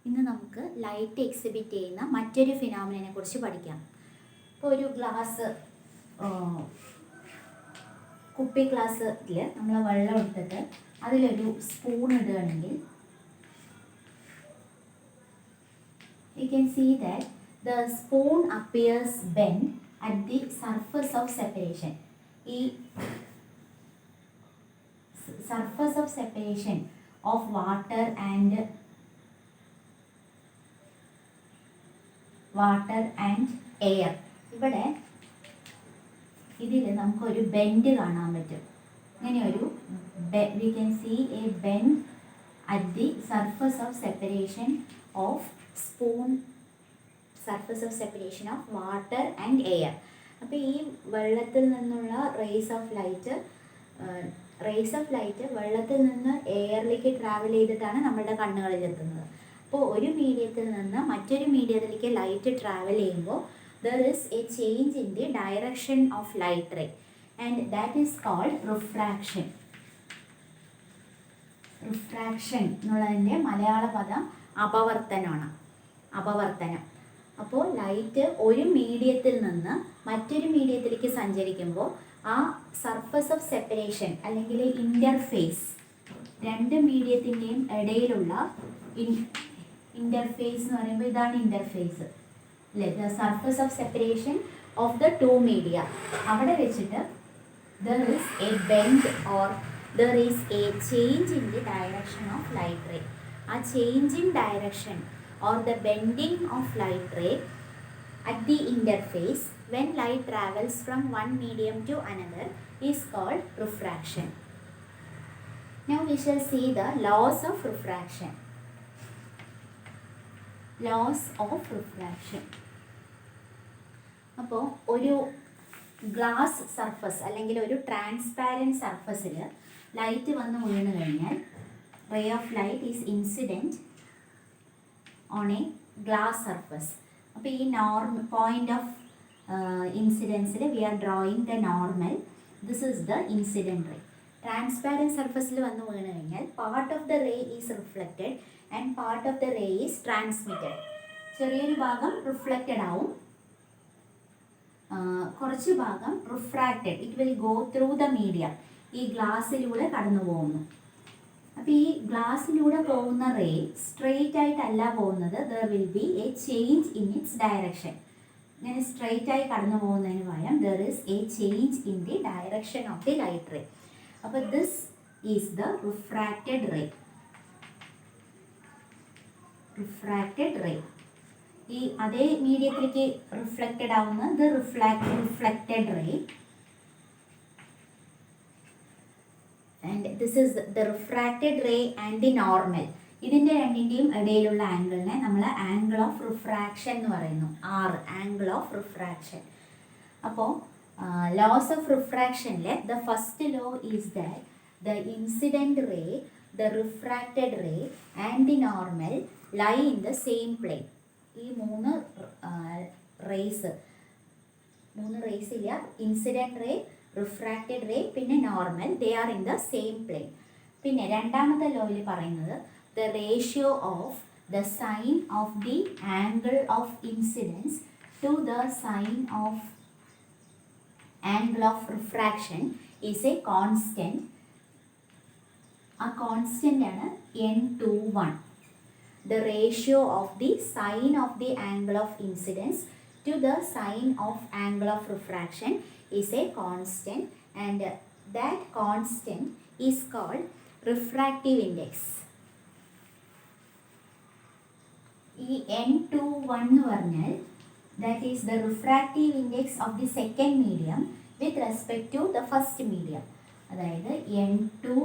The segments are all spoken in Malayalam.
ഇന്ന് നമുക്ക് ലൈറ്റ് എക്സിബിറ്റ് ചെയ്യുന്ന മറ്റൊരു ഫിനോമിനനെ കുറിച്ച് പഠിക്കാം. ഇപ്പോൾ ഒരു ഗ്ലാസ് കുപ്പി ഗ്ലാസ്സിൽ നമ്മൾ വെള്ളം എടുത്തിട്ട് അതിലൊരു സ്പൂൺ ഇടുകയാണെങ്കിൽ we can see that the spoon appears bent at the surface of separation. ഈ surface of separation of water and air. ഇവിടെ ഇതിൽ നമുക്കൊരു ബെൻഡ് കാണാൻ പറ്റും. ഇങ്ങനെ ഒരു we can see a bend at the surface of separation of water and air. അപ്പോൾ ഈ വെള്ളത്തിൽ നിന്നുള്ള റേസ് ഓഫ് ലൈറ്റ് വെള്ളത്തിൽ നിന്ന് എയറിലേക്ക് ട്രാവൽ ചെയ്തിട്ടാണ് നമ്മുടെ കണ്ണുകളിൽ എത്തുന്നത്. അപ്പോൾ ഒരു മീഡിയത്തിൽ നിന്ന് മറ്റൊരു മീഡിയത്തിലേക്ക് ലൈറ്റ് ട്രാവൽ ചെയ്യുമ്പോൾ there is a change in the direction of light ray and that is called refraction. എന്നുള്ളതിൻ്റെ മലയാള പദം അപവർത്തനം. അപ്പോൾ ലൈറ്റ് ഒരു മീഡിയത്തിൽ നിന്ന് മറ്റൊരു മീഡിയത്തിലേക്ക് സഞ്ചരിക്കുമ്പോൾ ആ സർഫസ് ഓഫ് സെപ്പറേഷൻ അല്ലെങ്കിൽ ഇൻ്റർഫേസ്, രണ്ട് മീഡിയത്തിൻ്റെയും ഇടയിലുള്ള ഇൻ്റർഫേസ് എന്ന് പറയുമ്പോൾ ഇതാണ് ഇൻ്റർഫേസ് അല്ലേ, the surface of separation of the two media. അവിടെ വെച്ചിട്ട് there is a bend or there is a change in the direction of light ray. ആ change in direction or the bending of light ray at the interface when light travels from one medium to another is called refraction. Now we shall see the laws of refraction. അപ്പോൾ ഒരു ഗ്ലാസ് സർഫസ് അല്ലെങ്കിൽ ഒരു ട്രാൻസ്പാരൻറ്റ് സർഫസിൽ ലൈറ്റ് വന്ന് വീണ് കഴിഞ്ഞാൽ ray of light is incident on a glass surface. അപ്പോൾ ഈ പോയിന്റ് ഓഫ് ഇൻസിഡൻസിൽ we are drawing the normal. This is the incident ray. Transparent സർഫസിൽ വന്ന് വീണ് കഴിഞ്ഞാൽ part of the ray is reflected and part of the ray is transmitted. ചെറിയൊരു ഭാഗം റിഫ്ലക്റ്റഡ് ആവും, കുറച്ച് ഭാഗം refracted. It will go through the medium. ഈ ഗ്ലാസ്സിലൂടെ കടന്നു പോകുന്നു. അപ്പോൾ ഈ ഗ്ലാസ്സിലൂടെ പോകുന്ന റേ സ്ട്രെയിറ്റ് ആയിട്ടല്ല പോകുന്നത്. There will be a change in its direction. ഇങ്ങനെ സ്ട്രെയിറ്റ് ആയി കടന്നു പോകുന്നതിന് പകരം there is a change in the direction of the light ray. അപ്പോൾ this is the refracted ray. ഈ അതേ മീഡിയത്തിലേക്ക് റിഫ്ലക്റ്റഡ് ആവുന്നത് reflected ray. And this is the refracted ray and the normal. ഇതിൻ്റെ രണ്ടിൻ്റെയും ഇടയിലുള്ള ആംഗിളിനെ നമ്മൾ ആംഗിൾ ഓഫ് റിഫ്രാക്ഷൻ എന്ന് പറയുന്നു. Angle of refraction. അപ്പോൾ ലോസ് ഓഫ് റിഫ്രാക്ഷനിലെ the first law is that the incident ray, the refracted ray and the normal lie in the same plane. ഈ മൂന്ന് റേസ് ഇല്ല, ഇൻസിഡൻറ്റ് റേ, റിഫ്രാക്റ്റഡ് റേ, പിന്നെ normal, they are in the same plane. പിന്നെ രണ്ടാമത്തെ ലോയിൽ പറയുന്നത് the ratio of the sine of the angle of incidence to the sine of angle of refraction is a constant. ആ കോൺസ്റ്റൻ്റ് ആണ് n/1. The ratio of the sine of the angle of incidence to the sine of angle of refraction is a constant and that constant is called refractive index. ഈ n/1 എന്ന് പറഞ്ഞാൽ that is the refractive index of the second medium with respect to the first medium. അതായത് n2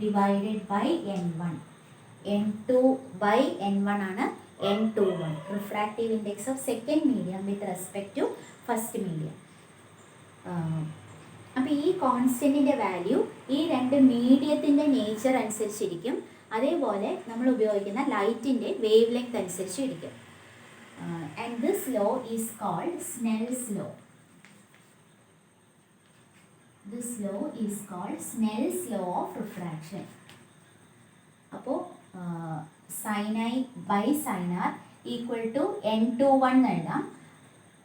divided by n1. n2/n1 ആണ് n/1, refractive index of second medium with respect to first medium. അപ്പോൾ ഈ കോൺസ്റ്റൻറ്റിൻ്റെ വാല്യൂ ഈ രണ്ട് മീഡിയത്തിൻ്റെ നേച്ചർ അനുസരിച്ചിരിക്കും. അതേപോലെ നമ്മൾ ഉപയോഗിക്കുന്ന ലൈറ്റിൻ്റെ വേവ് ലെങ്ത് അനുസരിച്ചിരിക്കും. And this law is called Snell's law. This law is called Snell's law of refraction. അപ്പോൾ sin i by sin r equal to n21 എന്ന് എഴുതാം.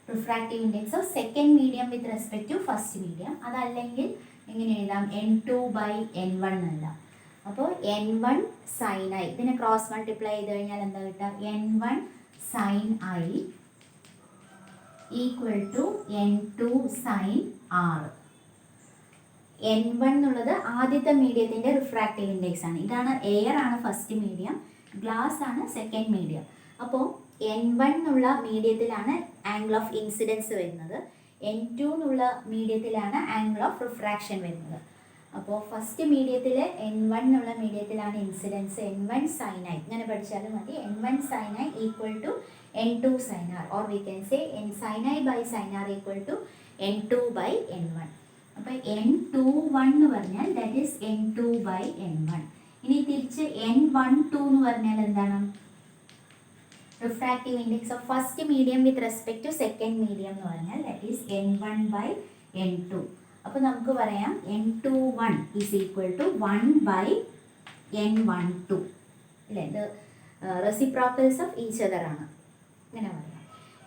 Refractive index of second medium with respect to first medium. അതല്ലെങ്കിൽ എങ്ങനെ എഴുതാം? n2 by n1 എന്ന് എഴുതാം. അപ്പോൾ n1 sin i ഇതിനെ ക്രോസ് മൾട്ടിപ്ലൈ ചെയ്ത് കഴിഞ്ഞാൽ എന്താ കിട്ടുക? n1 sin i equal to n2 sin r. n1 എന്നുള്ളത് ആദ്യത്തെ മീഡിയത്തിൻ്റെ റിഫ്രാക്റ്റീവ് ഇൻഡെക്സ് ആണ്. ഇതാണ് എയർ ആണ് ഫസ്റ്റ് മീഡിയം, ഗ്ലാസ് ആണ് സെക്കൻഡ് മീഡിയം. അപ്പോൾ n1 എന്നുള്ള മീഡിയത്തിലാണ് ആംഗിൾ ഓഫ് ഇൻസിഡൻസ് വരുന്നത്, n2 എന്നുള്ള മീഡിയത്തിലാണ് ആംഗിൾ ഓഫ് റിഫ്രാക്ഷൻ വരുന്നത്. അപ്പോൾ ഫസ്റ്റ് മീഡിയത്തിൽ n1 എന്നുള്ള മീഡിയത്തിലാണ് ഇൻസിഡൻസ്, n1 sin i ഇങ്ങനെ പഠിച്ചാലും മതി. n1 sin i equal to n2 sin r, or we can say sin i by sin r equal to n2 by n1. അപ്പോൾ n21 എന്ന് പറഞ്ഞാൽ that is n2 by n1. ഇനി തിരിച്ച് n12 എന്ന് പറഞ്ഞാൽ എന്താണ്? Refractive index of first medium with respect to second medium എന്ന് പറഞ്ഞാൽ that is n1 by n2. അപ്പോൾ നമുക്ക് പറയാം n21 is equal to 1 by n12 അല്ലേ? ഇത് റെസിപ്രോക്കൽസ് ഓഫ് ഈച്ച് അതർ ആണ്, ഇങ്ങനെ പറയാം.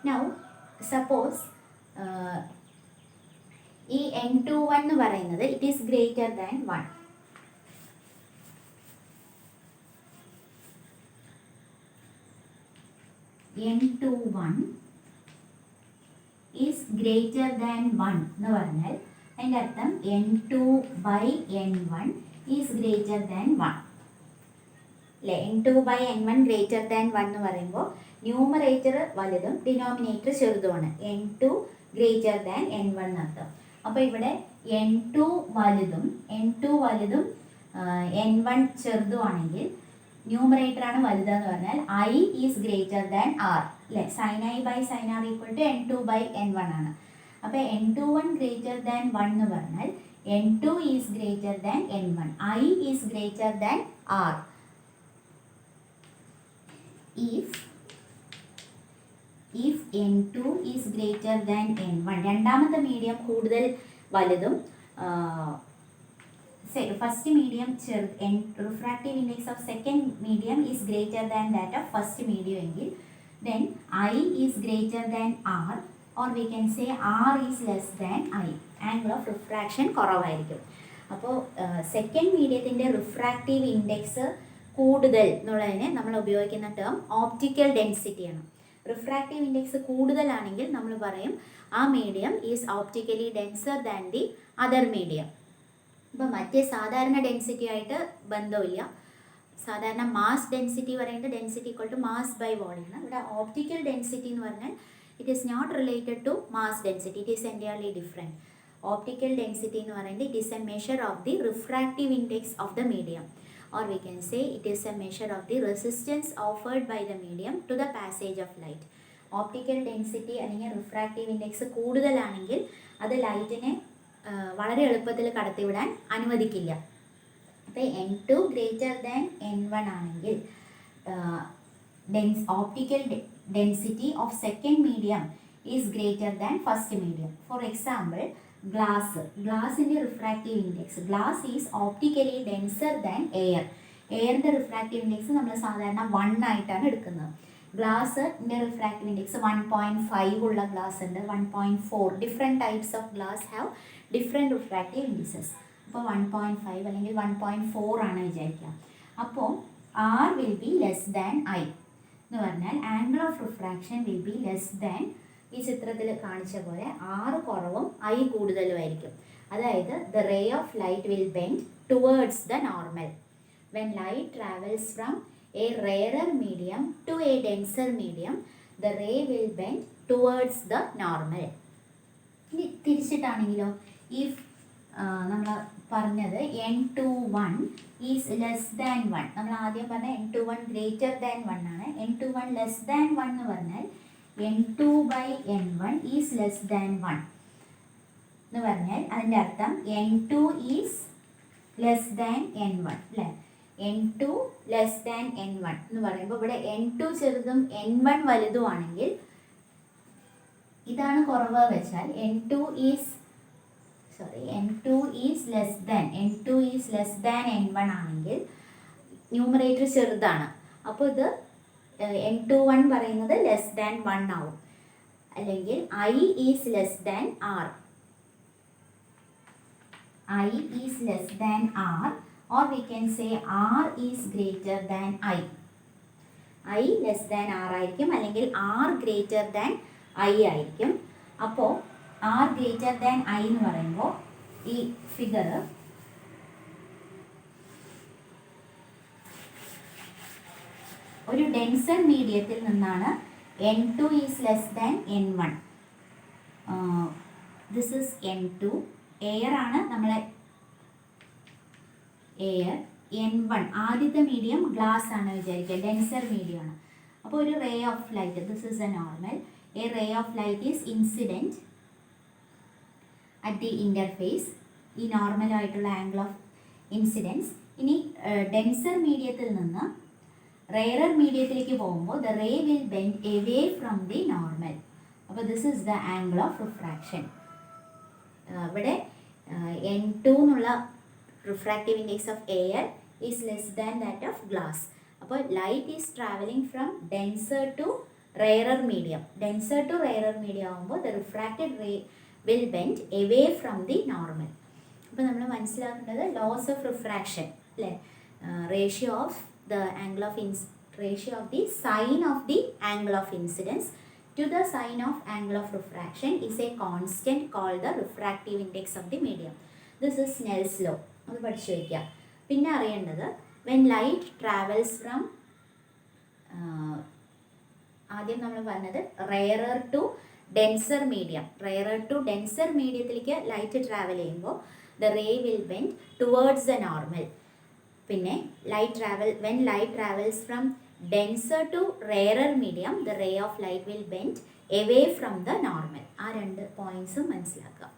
നൗ സപ്പോസ് ഈ n21 എന്ന് പറയുന്നത് it is greater than 1. n21 is greater than 1 എന്ന് പറഞ്ഞാൽ അതിൻ്റെ അർത്ഥം n2 by n1 is greater than 1 അല്ലേ? n2 by n1 greater than 1 എന്ന് പറയുമ്പോൾ ന്യൂമറേറ്റർ വലുതും denominator ചെറുതുമാണ്. n2 greater than n1 എന്നർത്ഥം. അപ്പോൾ ഇവിടെ n2 വലുതും n1 ചെറുതുമാണെങ്കിൽ ന്യൂമറേറ്ററാണ് വലുതെന്ന് പറഞ്ഞാൽ i is greater than r അല്ലേ? sin i by sin r equal to n2 by n1 ആണ്. അപ്പോൾ n21 ഗ്രേറ്റർ ദാൻ 1 എന്ന് പറഞ്ഞാൽ n2 is greater than n1, i is greater than r. if n2 is greater than n1, രണ്ടാമത്തെ മീഡിയം കൂടുതൽ വലുതും first medium refractive index of second medium is greater than that of first medium എങ്കിൽ then I is greater than R, or we can say R is less than I. Angle of refraction കുറവായിരിക്കും. അപ്പോൾ സെക്കൻഡ് മീഡിയത്തിൻ്റെ റിഫ്രാക്റ്റീവ് ഇൻഡെക്സ് കൂടുതൽ എന്നുള്ളതിന് നമ്മൾ ഉപയോഗിക്കുന്ന ടേം ഓപ്റ്റിക്കൽ ഡെൻസിറ്റിയാണ്. റിഫ്രാക്റ്റീവ് ഇൻഡെക്സ് കൂടുതലാണെങ്കിൽ നമ്മൾ പറയും ആ medium is optically denser than the other medium. ഇപ്പോൾ മറ്റേ സാധാരണ ഡെൻസിറ്റി ആയിട്ട് ബന്ധമില്ല. സാധാരണ മാസ് ഡെൻസിറ്റി പറയുന്നത് density equal to mass by volume ആണ്. ഇവിടെ ഓപ്റ്റിക്കൽ ഡെൻസിറ്റി എന്ന് പറഞ്ഞാൽ it is not related to mass density, it is entirely different. Optical density എന്ന് പറയുന്നത് it is a measure of the refractive index of the medium, or we can say it is a measure of the resistance offered by the medium to the passage of light. Optical density അല്ലെങ്കിൽ റിഫ്രാക്റ്റീവ് ഇൻഡെക്സ് കൂടുതലാണെങ്കിൽ അത് ലൈറ്റിനെ വളരെ എളുപ്പത്തിൽ കടത്തിവിടാൻ അനുവദിക്കില്ല. അപ്പോൾ n2 ഗ്രേറ്റർ ദാൻ n1 ആണെങ്കിൽ optical density of second medium is greater than first medium. For example ഗ്ലാസിൻ്റെ refractive index, glass is optically denser than air. എയറിൻ്റെ റിഫ്രാക്റ്റീവ് ഇൻഡെക്സ് നമ്മൾ സാധാരണ 1 ആയിട്ടാണ് എടുക്കുന്നത്. ഗ്ലാസിൻ്റെ റിഫ്രാക്റ്റീവ് ഇൻഡെക്സ് 1.5 ഉള്ള ഗ്ലാസ് ഉണ്ട്, 1.4. Different types of glass have different refractive indexes. അപ്പോൾ 1.5 അല്ലെങ്കിൽ 1.4 ആണ് വിചാരിക്കുക. അപ്പോൾ R will be less than I എന്ന് പറഞ്ഞാൽ angle of refraction will be less than, ഈ ചിത്രത്തിൽ കാണിച്ച പോലെ R കുറവും I കൂടുതലുമായിരിക്കും. അതായത് the ray of light will bend towards the normal. When light travels from a rarer medium to a denser medium the ray will bend towards the normal. ഇനി തിരിച്ചിട്ടാണെങ്കിലോ, ഇഫ് നമ്മൾ പറഞ്ഞത് n21 ഈസ് ലെസ് ദാൻ 1, നമ്മൾ ആദ്യം പറഞ്ഞ n21 ഗ്രേറ്റർ ദാൻ 1 ആണ്. n21 ലെസ് ദാൻ 1 എന്ന് പറഞ്ഞാൽ n2 by n1 is less than 1 എന്ന് പറഞ്ഞാൽ അതിൻ്റെ അർത്ഥം n2 is less than n1 അല്ലേ? n2 ലെസ് ദാൻ n1 എന്ന് പറയുമ്പോൾ ഇവിടെ n2 ചെറുതും n1 വലുതുമാണെങ്കിൽ ഇതാണ് കുറവ് വെച്ചാൽ n2 is less than n1 ആണെങ്കിൽ ന്യൂമറേറ്റർ ചെറുതാണ്, അപ്പോൾ ഇത് N21 പറയുന്നത് ലെസ് ദാൻ 1 ആവും. അല്ലെങ്കിൽ I is less than R. I is less than R, or we can say R is greater than I. I less than R ആയിരിക്കും, അല്ലെങ്കിൽ R ഗ്രേറ്റർ ദാൻ I ആയിരിക്കും. അപ്പോൾ R ഗ്രേറ്റർ ദാൻ I എന്ന് പറയുമ്പോൾ ഈ ഫിഗർ ഒരു ഡെൻസർ മീഡിയത്തിൽ നിന്നാണ് N2 is less than N1. This is N2. Air ആണ് നമ്മളെ എയർ. N1 ആദ്യത്തെ മീഡിയം ഗ്ലാസ് ആണ് വിചാരിക്കുക, ഡെൻസർ മീഡിയം ആണ്. അപ്പോൾ ഒരു ray of light, this is a normal. A ray of light is incident at the interface. ഈ നോർമലായിട്ടുള്ള ആംഗിൾ ഓഫ് ഇൻസിഡൻസ്. ഇനി ഡെൻസർ മീഡിയത്തിൽ നിന്ന് റെയറർ മീഡിയത്തിലേക്ക് പോകുമ്പോൾ the ray will bend away from the normal. അപ്പോൾ this is the angle of refraction. ഇവിടെ N2 എന്നുള്ള refractive index of air is less than that of glass. അപ്പോൾ light is travelling from denser to rarer medium. Denser to rarer medium ആകുമ്പോൾ the refracted ray will bend away from the normal. അപ്പോൾ നമ്മൾ മനസ്സിലാക്കേണ്ടത് ലോസ് ഓഫ് റിഫ്രാക്ഷൻ അല്ലേ, ratio of the angle of ratio of the sine of the angle of incidence to the sine of angle of refraction is a constant called the refractive index of the medium. This is Snell's law. അത് പഠിച്ചു വയ്ക്കുക. പിന്നെ അറിയേണ്ടത് when light travels from ആദ്യം നമ്മൾ പറഞ്ഞത് rarer to denser medium. Rarer to denser മീഡിയത്തിലേക്ക് ലൈറ്റ് ട്രാവൽ ചെയ്യുമ്പോൾ the ray will bend towards the normal. പിന്നെ when light travels from denser to rarer medium, the ray of light will bend away from the normal. ആ രണ്ട് പോയിന്റ്സും മനസ്സിലാക്കുക.